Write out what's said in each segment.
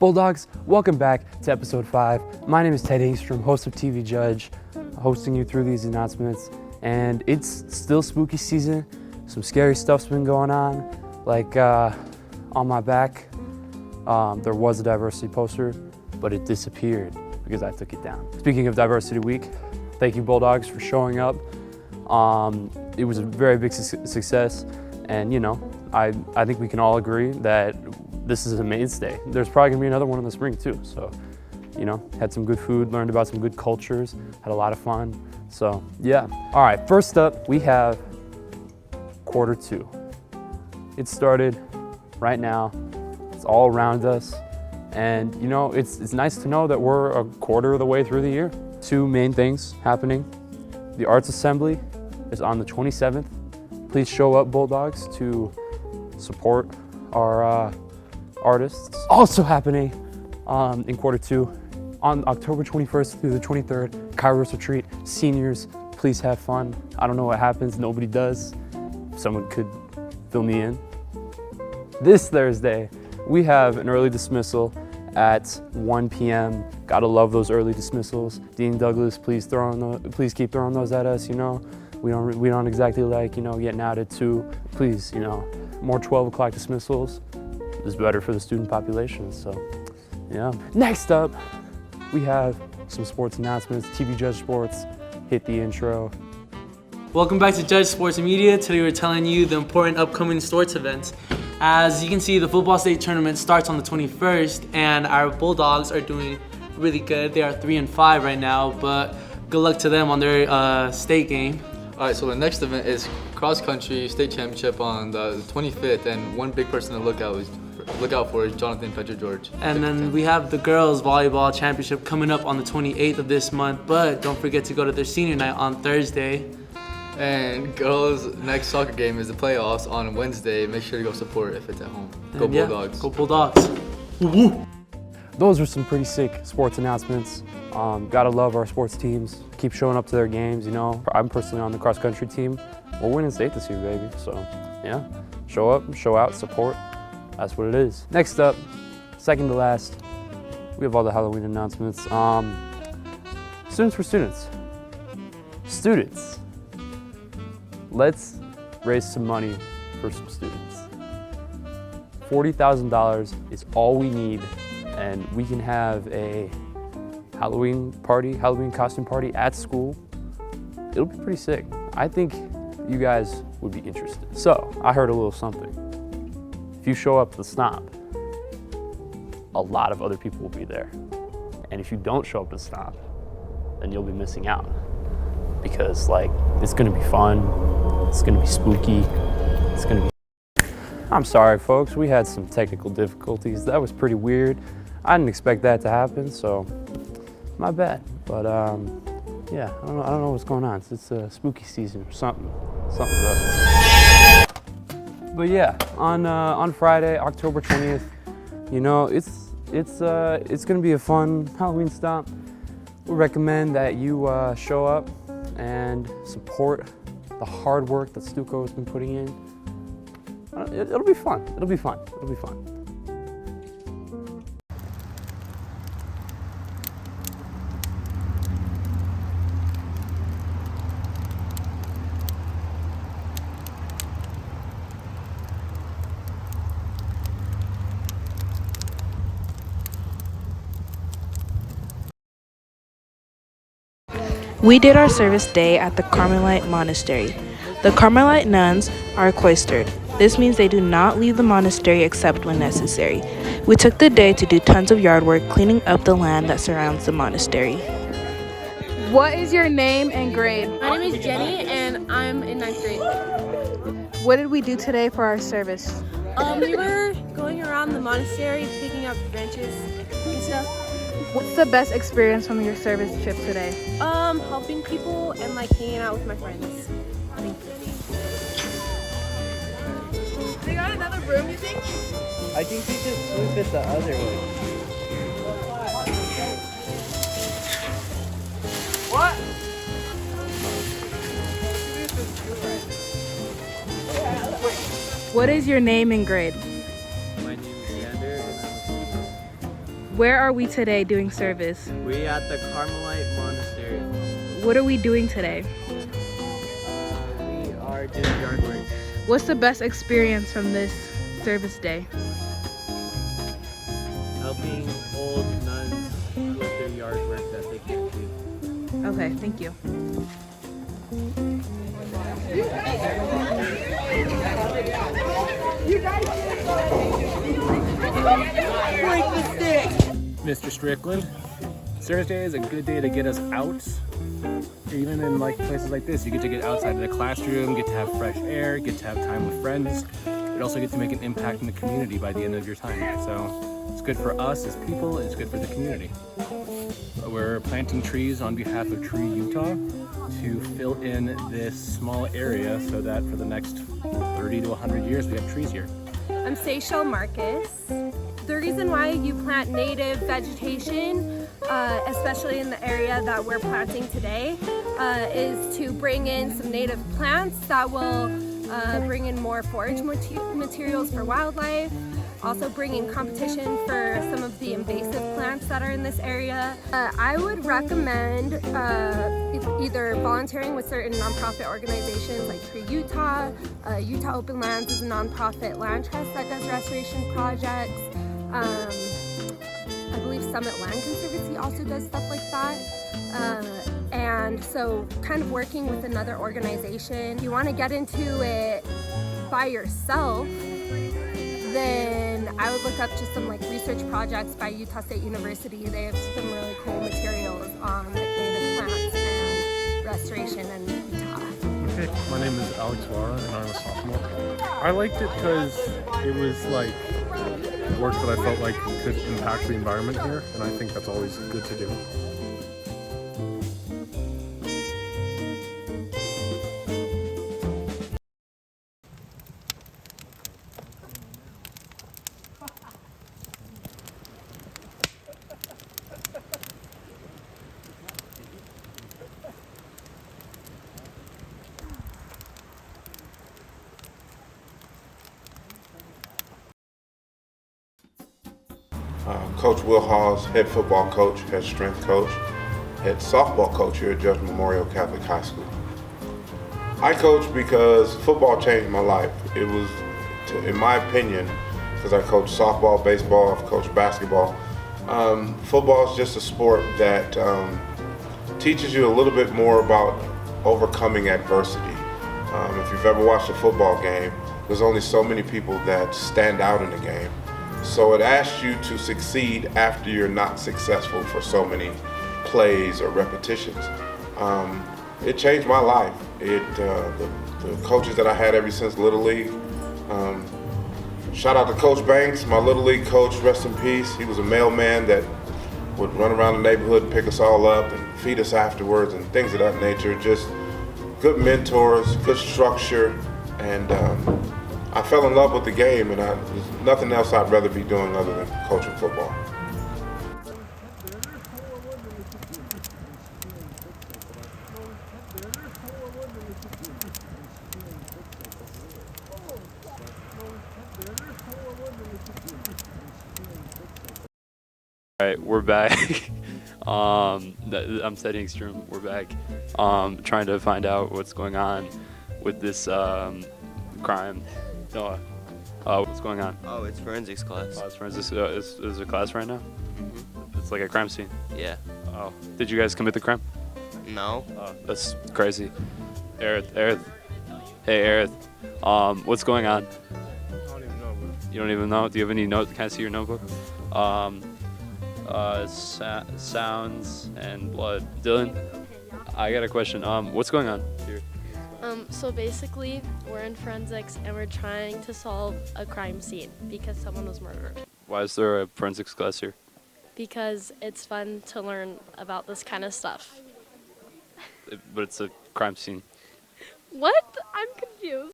Bulldogs, welcome back to episode 5. My name is Ted Engstrom, host of TV Judge, hosting you through these announcements. And it's still spooky season. Some scary stuff's been going on. Like on my back, there was a diversity poster, but it disappeared because I took it down. Speaking of Diversity Week, thank you Bulldogs for showing up. It was a very big success, and you know, I think we can all agree that this is a mainstay. There's probably gonna be another one in the spring too. So, you know, had some good food, learned about some good cultures, had a lot of fun. So yeah. All right, first up, we have quarter 2. It started right now. It's all around us. And you know, it's nice to know that we're a quarter of the way through the year. 2 main things happening. The Arts Assembly is on the 27th. Please show up, Bulldogs, to support our artists. Also happening in quarter 2, on October 21st through the 23rd, Kairos retreat. Seniors, please have fun. I don't know what happens, nobody does. Someone could fill me in. This Thursday, we have an early dismissal at 1 p.m. Gotta love those early dismissals. Dean Douglas, please keep throwing those at us. You know, we don't exactly like, you know, getting out at 2. Please, you know, more 12 o'clock dismissals is better for the student population. So, yeah. Next up, we have some sports announcements. TV Judge Sports, hit the intro. Welcome back to Judge Sports Media. Today we're telling you the important upcoming sports events. As you can see, the football state tournament starts on the 21st, and our Bulldogs are doing really good. They are 3-5 right now, but good luck to them on their state game. All right, so the next event is cross country state championship on the 25th, and one big person to look out for is Jonathan Petra George. And then we have the girls volleyball championship coming up on the 28th of this month, but don't forget to go to their senior night on Thursday. And girls' next soccer game is the playoffs on Wednesday. Make sure to go support if it's at home. Go And Bulldogs. Yeah, go Bulldogs. Woo-woo. Those were some pretty sick sports announcements. Gotta love our sports teams. Keep showing up to their games, you know. I'm personally on the cross country team. We're winning state this year, baby. So yeah, show up, show out, support. That's what it is. Next up, second to last, we have all the Halloween announcements. Students for students. Students. Let's raise some money for some students. $40,000 is all we need, and we can have a Halloween costume party at school. It'll be pretty sick. I think you guys would be interested. So, I heard a little something. If you show up to the Stomp, a lot of other people will be there. And if you don't show up to the Stomp, then you'll be missing out. Because like, it's gonna be fun, it's gonna be spooky, it's gonna be... I'm sorry folks, we had some technical difficulties. That was pretty weird. I didn't expect that to happen, so my bad. But yeah, I don't know what's going on. It's a spooky season or something's up. But yeah, on Friday, October 20th, you know, it's gonna be a fun Halloween Stomp. We recommend that you show up and support the hard work that Stuco has been putting in. It'll be fun. It'll be fun. It'll be fun. We did our service day at the Carmelite monastery. The Carmelite nuns are cloistered. This means they do not leave the monastery except when necessary. We took the day to do tons of yard work cleaning up the land that surrounds the monastery. What is your name and grade? My name is Jenny and I'm in 9th grade. What did we do today for our service? We were going around the monastery picking up branches and stuff. What's the best experience from your service trip today? Helping people and like hanging out with my friends. They got another room, you think? I think we should swoop it the other way. What? What is your name and grade? My name is Xander and I'm a Where are we today doing service? We at the Carmelite Monastery. What are we doing today? We are doing yard work. What's the best experience from this service day? Helping old nuns with their yard work that they can't do. Okay, thank you. Mr. Strickland. Service day is a good day to get us out. Even in like places like this, you get to get outside of the classroom, get to have fresh air, get to have time with friends. You also get to make an impact in the community by the end of your time. So it's good for us as people, it's good for the community. We're planting trees on behalf of Tree Utah to fill in this small area so that for the next 30 to 100 years we have trees here. I'm Seychelle Marcus. The reason why you plant native vegetation, especially in the area that we're planting today, is to bring in some native plants that will bring in more forage materials for wildlife, also bring in competition for some of the invasive plants that are in this area. I would recommend either volunteering with certain nonprofit organizations like Tree Utah. Utah Open Lands is a nonprofit land trust that does restoration projects. I believe Summit Land Conservancy also does stuff like that. And so kind of working with another organization. If you want to get into it by yourself, then I would look up just some like research projects by Utah State University. They have some really cool materials on like native plants and restoration in Utah. Okay, my name is Alex Lara and I'm a sophomore. I liked it because it was like work that I felt like could impact the environment here, and I think that's always good to do. Coach Will Hawes, head football coach, head strength coach, head softball coach here at Judge Memorial Catholic High School. I coach because football changed my life. It was, in my opinion, because I coach softball, baseball, I've coached basketball. Football is just a sport that teaches you a little bit more about overcoming adversity. If you've ever watched a football game, there's only so many people that stand out in the game. So it asks you to succeed after you're not successful for so many plays or repetitions. It changed my life. The coaches that I had ever since Little League. Shout out to Coach Banks, my Little League coach, rest in peace. He was a mailman that would run around the neighborhood and pick us all up and feed us afterwards and things of that nature. Just good mentors, good structure, and I fell in love with the game, and there's nothing else I'd rather be doing other than coaching football. All right, we're back. I'm studying Strom. We're back. Trying to find out what's going on with this crime. What's going on? Oh, it's forensics class. Oh, it's forensics. Is there class right now? Mm-hmm. It's like a crime scene. Yeah. Oh, did you guys commit the crime? No. Oh, that's crazy. Aerith. Hey, Aerith. What's going on? I don't even know. You don't even know? Do you have any notes? Can I see your notebook? Sounds and blood. Dylan, I got a question. What's going on here? So basically, we're in forensics and we're trying to solve a crime scene because someone was murdered. Why is there a forensics class here? Because it's fun to learn about this kind of stuff. But it's a crime scene. What? I'm confused.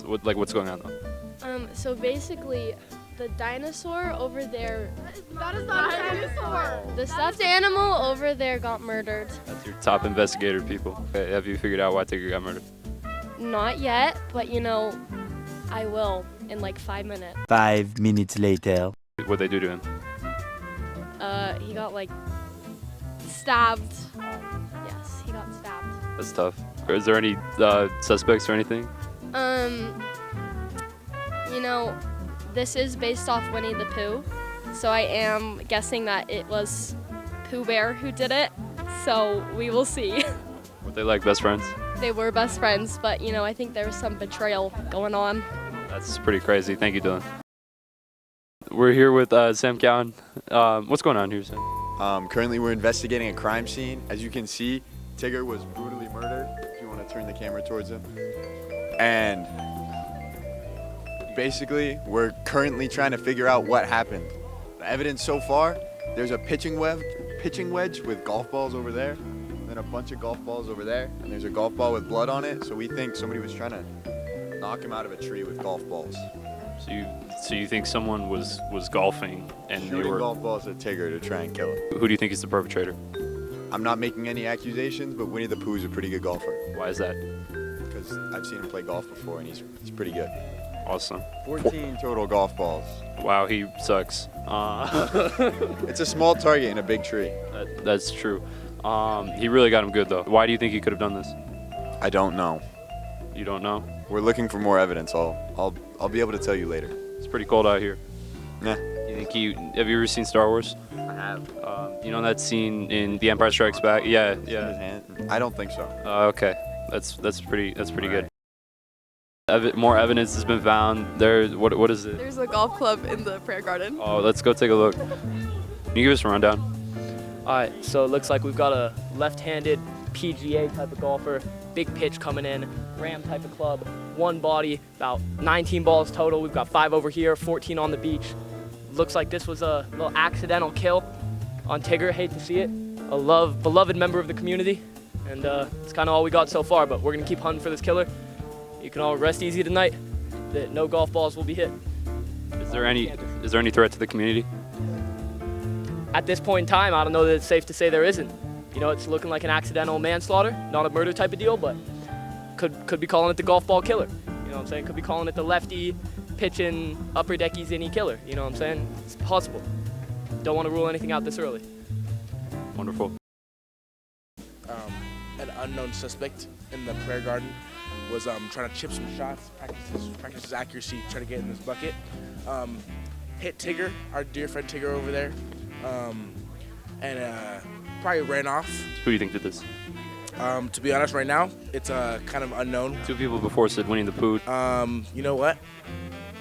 What's going on though? So basically, the dinosaur over there. That is not a dinosaur. The stuffed animal over there got murdered. That's your top investigator, people. Okay, have you figured out why Tigger got murdered? Not yet, but you know, I will in like 5 minutes. 5 minutes later. What'd they do to him? He got like stabbed. Yes, he got stabbed. That's tough. Is there any suspects or anything? You know, this is based off Winnie the Pooh, so I am guessing that it was Pooh Bear who did it. So we will see. Were they like best friends? They were best friends, but you know, I think there was some betrayal going on. That's pretty crazy. Thank you, Dylan. We're here with Sam Cowan. What's going on here, Sam? Currently, we're investigating a crime scene. As you can see, Tigger was brutally murdered. If you want to turn the camera towards him. And basically, we're currently trying to figure out what happened. The evidence so far, there's a pitching wedge with golf balls over there, then a bunch of golf balls over there, and there's a golf ball with blood on it. So we think somebody was trying to knock him out of a tree with golf balls. So you think someone was golfing and shooting they were golf balls at Tigger to try and kill him? Who do you think is the perpetrator? I'm not making any accusations, but Winnie the Pooh is a pretty good golfer. Why is that? Because I've seen him play golf before, and he's pretty good. Awesome. 14 total golf balls. Wow, he sucks. It's a small target in a big tree. That's true. He really got him good though. Why do you think he could have done this? I don't know. You don't know? We're looking for more evidence. I'll be able to tell you later. It's pretty cold out here. Nah. Have you ever seen Star Wars? I have. You know that scene in The Empire Strikes Back? Yeah. I don't think so. Okay, that's pretty good. More evidence has been found. What is it? There's a golf club in the prayer garden. Oh, let's go take a look. Can you give us a rundown? All right, so it looks like we've got a left-handed PGA type of golfer, big pitch coming in, ram type of club, one body, about 19 balls total. We've got 5 over here, 14 on the beach. Looks like this was a little accidental kill on Tigger. Hate to see it. A beloved member of the community, and it's kind of all we got so far. But we're gonna keep hunting for this killer. You can all rest easy tonight. That no golf balls will be hit. Is there any threat to the community? At this point in time, I don't know that it's safe to say there isn't. You know, it's looking like an accidental manslaughter, not a murder type of deal, but could be calling it the golf ball killer. You know what I'm saying? Could be calling it the lefty pitching upper deckies innie killer. You know what I'm saying? It's possible. Don't want to rule anything out this early. Wonderful. An unknown suspect in the prayer garden was trying to chip some shots, practice his accuracy, trying to get in this bucket. Hit Tigger, our dear friend Tigger over there, and probably ran off. Who do you think did this? To be honest, right now, it's kind of unknown. 2 people before said Winnie the Pooh. You know what?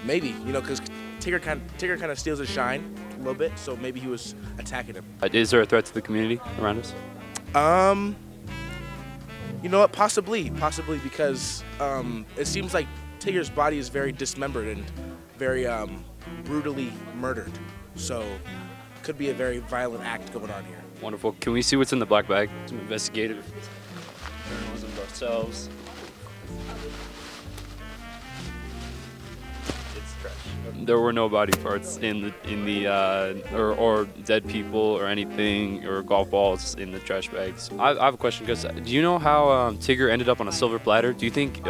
Maybe, you know, because Tigger kind of steals his shine a little bit, so maybe he was attacking him. Is there a threat to the community around us? You know what? Possibly, because it seems like Tigger's body is very dismembered and very brutally murdered. So, could be a very violent act going on here. Wonderful. Can we see what's in the black bag? Some investigative journalism ourselves. It's trash. There were no body parts in the or dead people or anything or golf balls in the trash bags. I have a question, because do you know how Tigger ended up on a silver platter? Do you think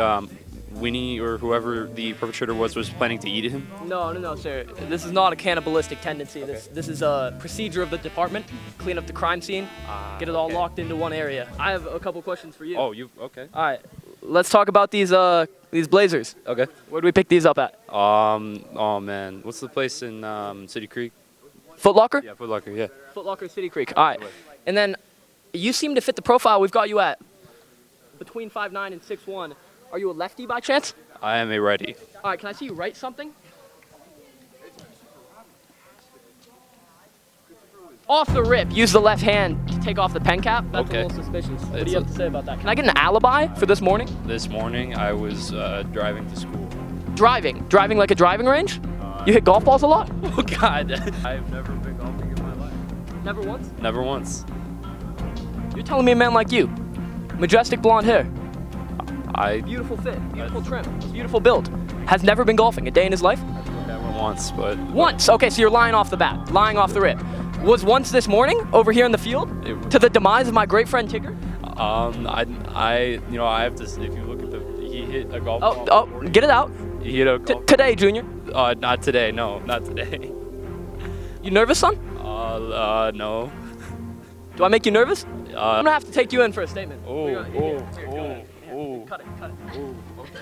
Winnie or whoever the perpetrator was planning to eat him? No, sir. This is not a cannibalistic tendency. Okay. This is a procedure of the department. Clean up the crime scene, get it all locked into one area. I have a couple questions for you. Oh, okay. All right, let's talk about these blazers. Okay. Where do we pick these up at? Oh man, what's the place in City Creek? Foot Locker? Yeah, Foot Locker, yeah. Foot Locker, City Creek. All right. And then you seem to fit the profile we've got you at. Between 5'9" and 6'1". Are you a lefty by chance? I am a righty. All right, can I see you write something? Off the rip, use the left hand to take off the pen cap. That's okay. A little suspicious. What do you have to say about that? Can I get an alibi for this morning? This morning, I was driving to school. Driving like a driving range? You hit golf balls a lot? Oh God, I've never been golfing in my life. Never once? Never once. You're telling me a man like you, majestic blonde hair, beautiful fit, beautiful trim, beautiful build, has never been golfing a day in his life? I went once, but... Once? Okay, so you're lying off the bat, lying off the rip. Was once this morning over here in the field to the demise of my great friend Tigger? I have to, if you look at he hit a golf ball. Oh, get it out. He hit a golf today, Junior. Not today, no, not today. You nervous, son? No. Do I make you nervous? I'm gonna have to take you in for a statement. Oh, Here, oh, here, oh, cut it, cut it. oh, okay.